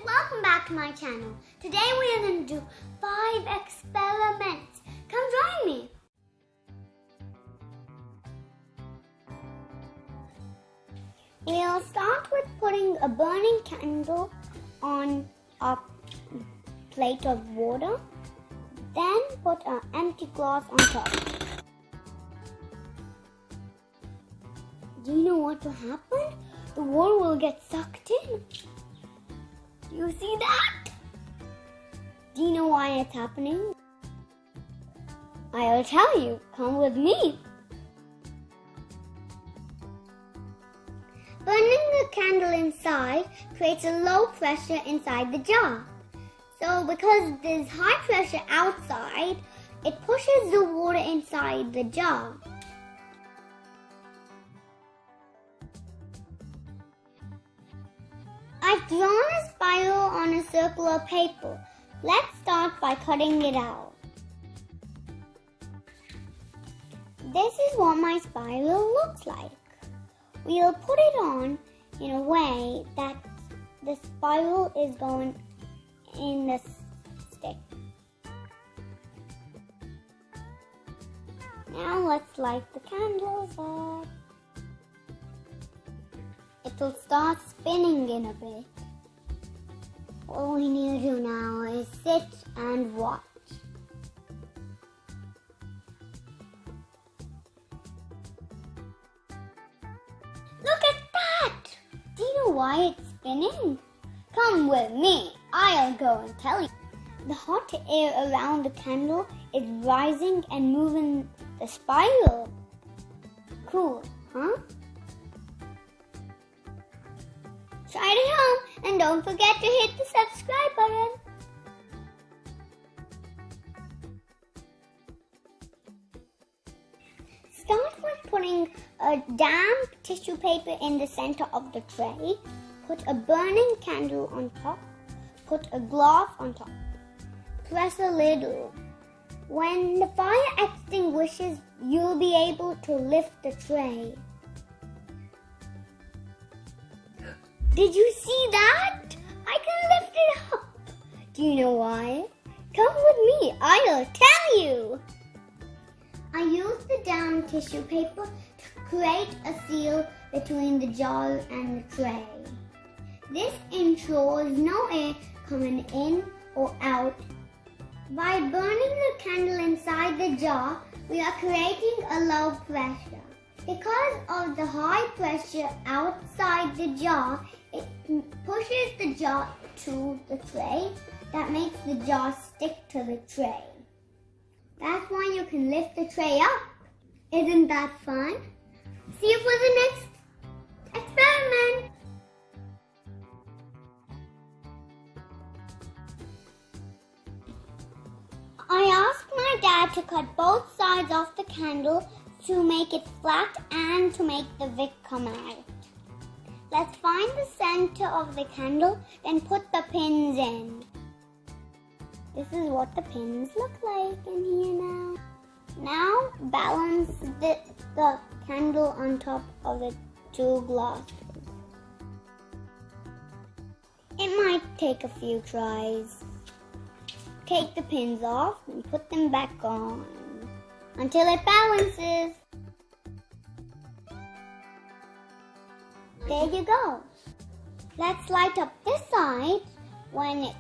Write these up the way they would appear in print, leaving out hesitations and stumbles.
welcome back to my channel. Today we are going to do 5 experiments. Come join me. We'll start with putting a burning candle on a plate of water. Then put an empty glass on top. Do you know what will happen? The water will get sucked in. Do you see that? Do you know why it's happening? I'll tell you. Come with me. Burning the candle inside creates a low pressure inside the jar. So because there's high pressure outside, it pushes the water inside the jar. I've drawn a spiral on a circle of paper. Let's start by cutting it out. This is what my spiral looks like. We'll put it on in a way that the spiral is going in the stick. Now let's light the candles up. It'll start spinning in a bit. All we need to do now is sit and watch. Look at that! Do you know why it's spinning? Come with me, I'll go and tell you. The hot air around the candle is rising and moving the spiral. Cool, huh? Try it at home and don't forget to hit the subscribe button. Start with putting a damp tissue paper in the center of the tray. Put a burning candle on top. Put a glass on top. Press a lid. When the fire extinguishes, you'll be able to lift the tray. Did you see that? I can lift it up. Do you know why? Come with me, I'll tell you. I used the damp tissue paper to create a seal between the jar and the tray. This ensures no air coming in or out. By burning the candle inside the jar, we are creating a low pressure. Because of the high pressure outside the jar, it pushes the jar to the tray. That makes the jar stick to the tray. That's why you can lift the tray up. Isn't that fun? See you for the next experiment. I asked my dad to cut both sides of the candle to make it flat and to make the wick come out. Let's find the center of the candle, then put the pins in. This is what the pins look like in here now. Now balance the candle on top of the 2 glasses. It might take a few tries. Take the pins off and put them back on until it balances. There you go. Let's light up this side. When it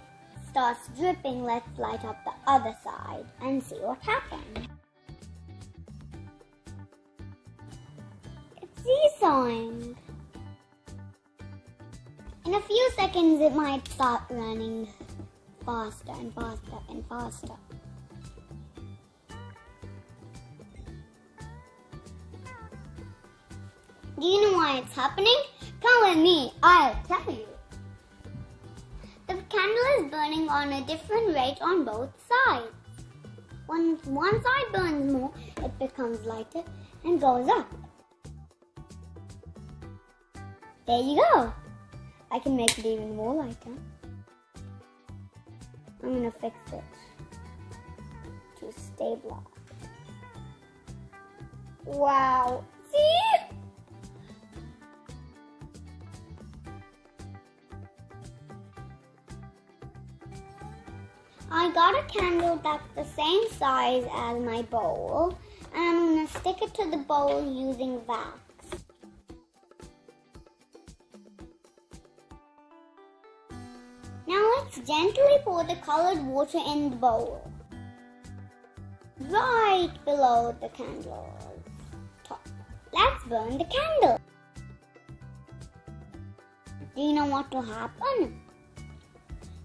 starts dripping, let's light up the other side and see what happens. It's seesawing. In a few seconds, it might start running faster and faster and faster. Do you know why it's happening? Come with me, I'll tell you. The candle is burning on a different rate on both sides. When one side burns more, it becomes lighter and goes up. There you go. I can make it even more lighter. I'm going to fix it to stabilize. Wow. See? I got a candle that's the same size as my bowl, and I'm going to stick it to the bowl using wax. Now let's gently pour the colored water in the bowl, right below the candle's top. Let's burn the candle. Do you know what will happen?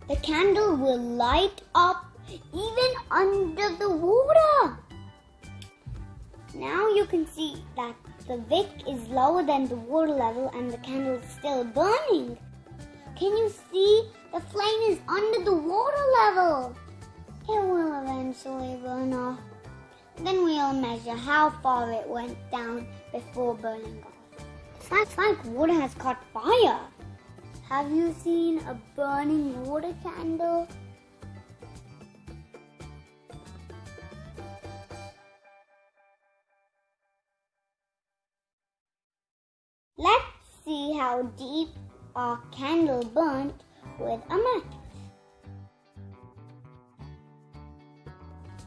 The candle will light up even under the water. Now you can see that the wick is lower than the water level and the candle is still burning. Can you see? The flame is under the water level. It will eventually burn off. Then we'll measure how far it went down before burning off. It's like water has caught fire. Have you seen a burning water candle? Let's see how deep our candle burnt with a match.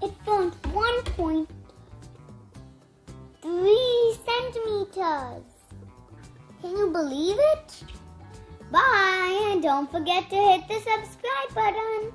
It burnt 1.3 centimeters. Can you believe it? Bye, and don't forget to hit the subscribe button.